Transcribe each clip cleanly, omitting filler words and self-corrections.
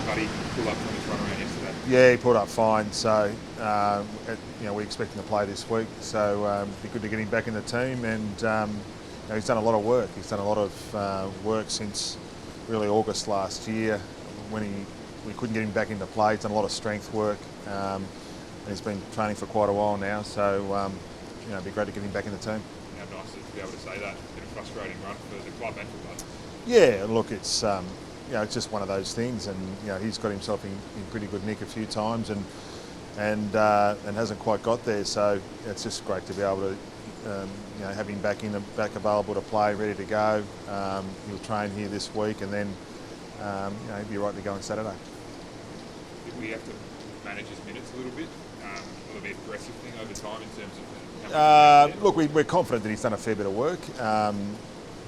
but he pulled up from his run around yesterday. Yeah, he pulled up fine. So we expect him to play this week. So it'd be good to get him back in the team. And he's done a lot of work. He's done a lot of work since really August last year when we couldn't get him back into play. He's done a lot of strength work. And he's been training for quite a while now. So it'd be great to get him back in the team. How nice to be able to say that. It's been a frustrating run for the club and for Bud. Yeah, look, it's it's just one of those things, and he's got himself in pretty good nick a few times, and hasn't quite got there. So it's just great to be able to have him back available to play, ready to go. He'll train here this week, and then he'll be right to go on Saturday. Did we have to manage his minutes a little bit? Will it be an aggressive thing over time in terms of? Look, we're confident that he's done a fair bit of work,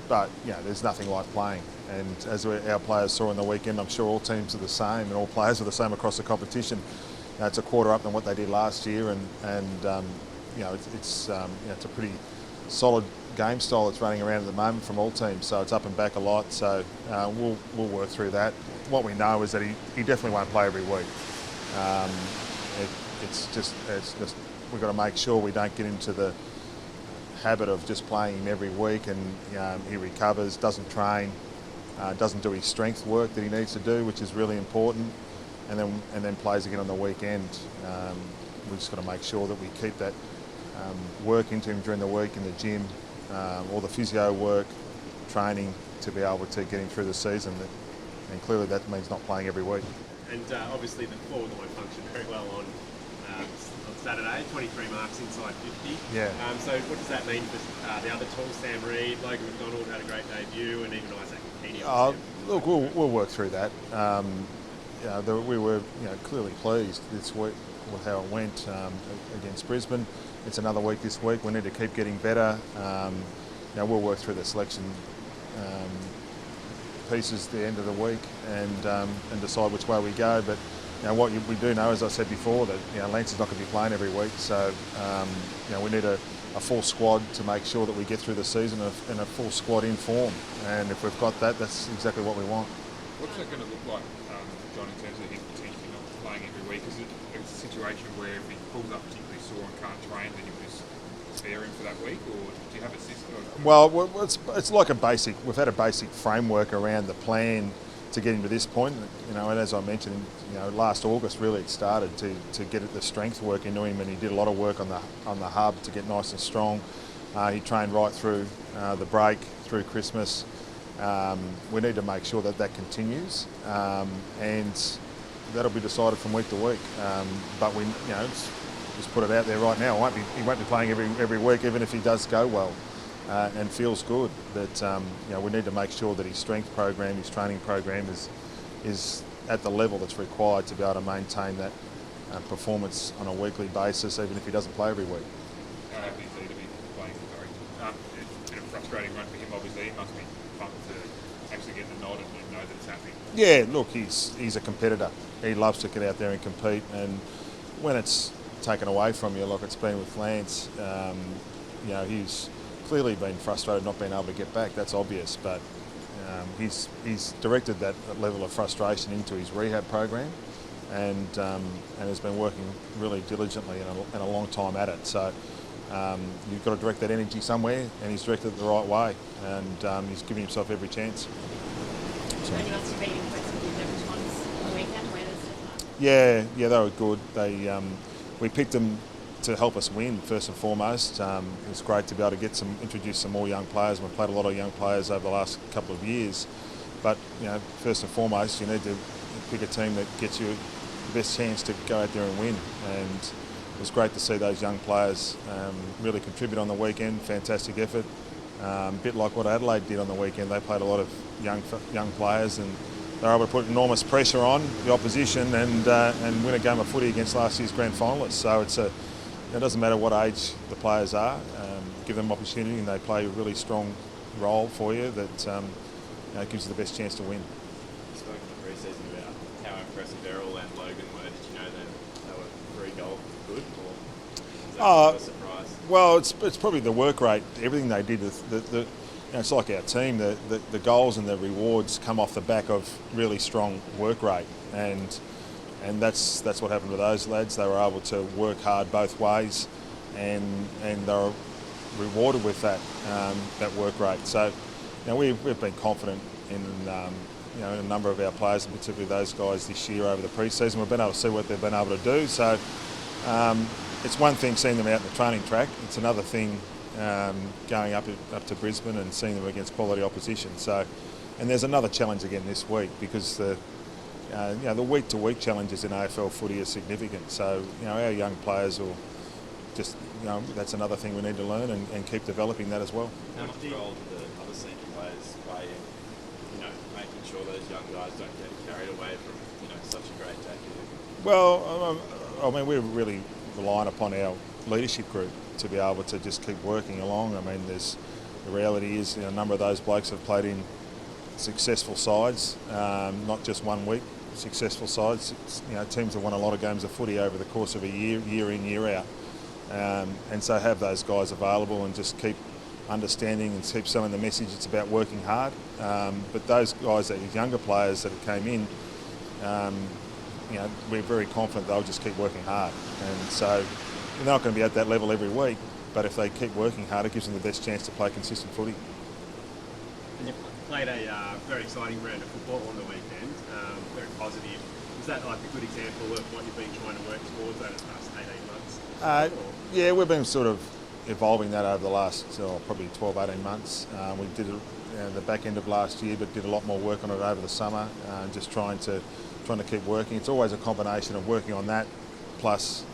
but there's nothing like playing. And as our players saw on the weekend, I'm sure all teams are the same, and all players are the same across the competition. It's a quarter up than what they did last year, and it's a pretty solid game style that's running around at the moment from all teams. So it's up and back a lot. So we'll work through that. What we know is that he definitely won't play every week. It's just we've got to make sure we don't get into the habit of just playing him every week, and he recovers, doesn't train, doesn't do his strength work that he needs to do, which is really important, and then plays again on the weekend. We've just got to make sure that we keep that work into him during the week in the gym, all the physio work, training, to be able to get him through the season. And clearly that means not playing every week. And obviously the forward line functioned very well on Saturday, 23 marks inside 50. Yeah. So what does that mean for the other tall, Sam Reid, Logan McDonald had a great debut, and even Isaac McKinney? Look, we'll work through that. We were clearly pleased this week with how it went against Brisbane. It's another week this week. We need to keep getting better. We'll work through the selection pieces at the end of the week and decide which way we go. But what we do know, as I said before, that Lance is not going to be playing every week. So we need a full squad to make sure that we get through the season and a full squad in form. And if we've got that, that's exactly what we want. What's that going to look like, John, in terms of him potentially not playing every week? Is it a situation where if he pulls up particularly sore and can't train, then you just spare him for that week, or do you have a system? Well, it's like we've had a basic framework around the plan to get him to this point, and as I mentioned, last August really it started to get the strength work into him, and he did a lot of work on the hub to get nice and strong. He trained right through the break, through Christmas. We need to make sure that continues, and that'll be decided from week to week. But we, just put it out there right now. He won't be playing every week, even if he does go well. And feels good, but we need to make sure that his strength program, his training program is at the level that's required to be able to maintain that performance on a weekly basis, even if he doesn't play every week. How happy is he to be playing for Origin? It's been a frustrating run for him, obviously. It must be fun to actually get the nod and know that it's happening. Yeah, look, he's a competitor. He loves to get out there and compete, and when it's taken away from you, like it's been with Lance, he's clearly been frustrated not being able to get back. That's obvious, but he's directed that level of frustration into his rehab program, and has been working really diligently and a long time at it. So you've got to direct that energy somewhere, and he's directed it the right way, and he's giving himself every chance. So. And you must have been impressed with the Swans on the weekend, where Yeah, they were good. We picked them to help us win, first and foremost. It's great to be able to introduce some more young players. We've played a lot of young players over the last couple of years, but first and foremost, you need to pick a team that gets you the best chance to go out there and win. And it was great to see those young players really contribute on the weekend. Fantastic effort. A bit like what Adelaide did on the weekend. They played a lot of young players, and they were able to put enormous pressure on the opposition and win a game of footy against last year's grand finalists. So it doesn't matter what age the players are, give them opportunity, and they play a really strong role for you that gives you the best chance to win. You spoke in the pre-season about how impressive Errol and Logan were. Did you know that they were 3 goals good, or was that a surprise? Well, it's probably the work rate, everything they did. it's like our team. The goals and the rewards come off the back of really strong work rate, and that's what happened with those lads. They were able to work hard both ways, and they were rewarded with that work rate. So, we've been confident in a number of our players, and particularly those guys this year over the pre-season. We've been able to see what they've been able to do. So it's one thing seeing them out in the training track. It's another thing going up to Brisbane and seeing them against quality opposition. So, and there's another challenge again this week, because the week-to-week challenges in AFL footy are significant. So, our young players will just, that's another thing we need to learn and keep developing that as well. How much role do the other senior players play in, making sure those young guys don't get carried away from, such a great tactic? Well, we're really relying upon our leadership group to be able to just keep working along. The reality is, a number of those blokes have played in successful sides, not just 1 week, successful sides. Teams have won a lot of games of footy over the course of a year in, year out. And so have those guys available and just keep understanding and keep selling the message. It's about working hard. But those guys, these younger players that came in, we're very confident they'll just keep working hard. And so they're not going to be at that level every week, but if they keep working hard, it gives them the best chance to play consistent footy. And you played a very exciting brand of football on the weekend, very positive. Is that like a good example of what you've been trying to work towards over the past 18 months? Yeah, we've been sort of evolving that over the last probably 12, 18 months. We did it the back end of last year, but did a lot more work on it over the summer, just trying to keep working. It's always a combination of working on that plus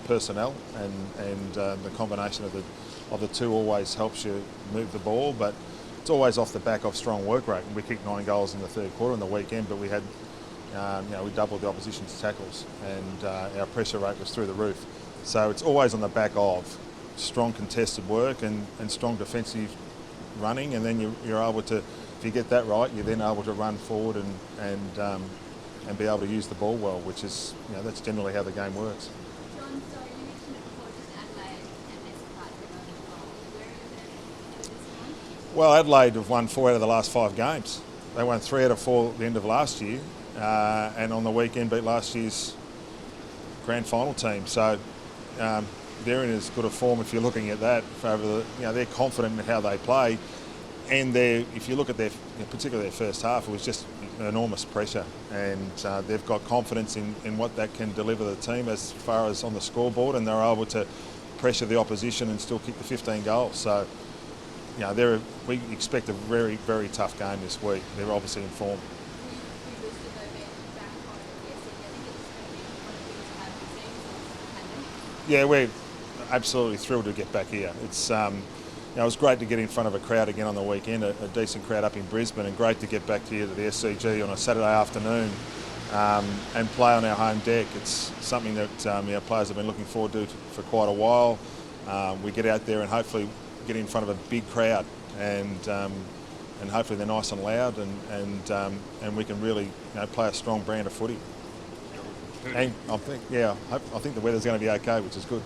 personnel, and the combination of the two always helps you move the ball, but it's always off the back of strong work rate. We kicked 9 goals in the third quarter on the weekend, but we had we doubled the opposition's tackles, and our pressure rate was through the roof. So it's always on the back of strong contested work and strong defensive running, and then you're able to, if you get that right, you're then able to run forward and be able to use the ball well, which is, that's generally how the game works. John, so you mentioned it before, just Adelaide and their surprise goal. Where are you at this time? Well, Adelaide have won 4 out of the last 5 games. They won 3 out of 4 at the end of last year, and on the weekend beat last year's grand final team. So they're in as good a form if you're looking at that. They're confident in how they play, and if you look at particularly their first half, it was just enormous pressure, and they've got confidence in what that can deliver the team as far as on the scoreboard, and they're able to pressure the opposition and still kick the 15 goals. So, we expect a very, very tough game this week. They're obviously in form. Yeah, we're absolutely thrilled to get back here. It's it was great to get in front of a crowd again on the weekend, a decent crowd up in Brisbane, and great to get back here to the SCG on a Saturday afternoon and play on our home deck. It's something that our players have been looking forward to for quite a while. We get out there and hopefully get in front of a big crowd, and hopefully they're nice and loud, and we can really play a strong brand of footy. And I think the weather's going to be okay, which is good.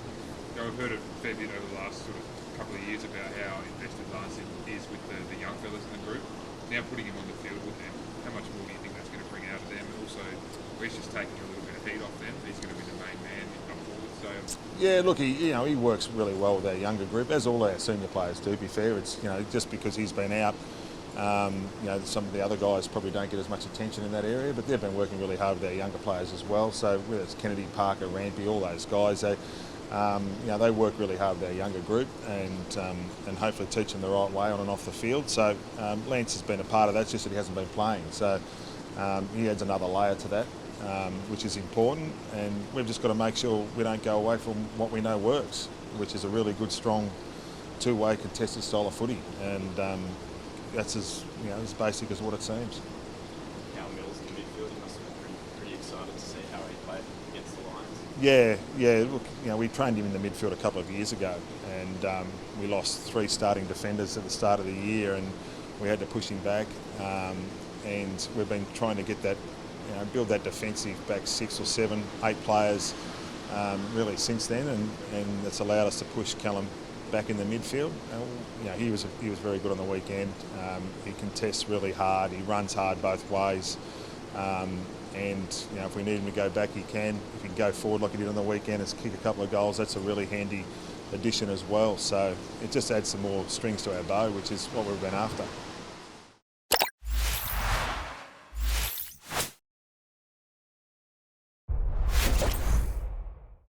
I've heard a fair bit over the last sort of couple of years about how invested Lance is with the young fellas in the group. Now putting him on the field with them, how much more do you think that's going to bring out of them? And also, Reece is taking a little bit of heat off them. He's going to be the main man up forward. So yeah, look, he works really well with our younger group, as all our senior players do. To be fair, it's just because he's been out. Some of the other guys probably don't get as much attention in that area, but they've been working really hard with our younger players as well. So whether it's Kennedy, Parker, Rampy, all those guys, they work really hard with our younger group and hopefully teach them the right way on and off the field. So Lance has been a part of that, it's just that he hasn't been playing. So he adds another layer to that, which is important, and we've just got to make sure we don't go away from what we know works, which is a really good, strong, two-way contested style of footy. And that's as basic as what it seems. Cal Mills in the midfield, you must have been pretty excited to see how he played against the Lions. Yeah. Look, we trained him in the midfield a couple of years ago, and we lost 3 starting defenders at the start of the year, and we had to push him back. And we've been trying to get that, build that defensive back 6 or 7, 8 players really since then, and that's allowed us to push Callum back in the midfield. He was very good on the weekend. He contests really hard. He runs hard both ways. If we need him to go back, he can. If he can go forward like he did on the weekend and kick a couple of goals, that's a really handy addition as well. So it just adds some more strings to our bow, which is what we've been after.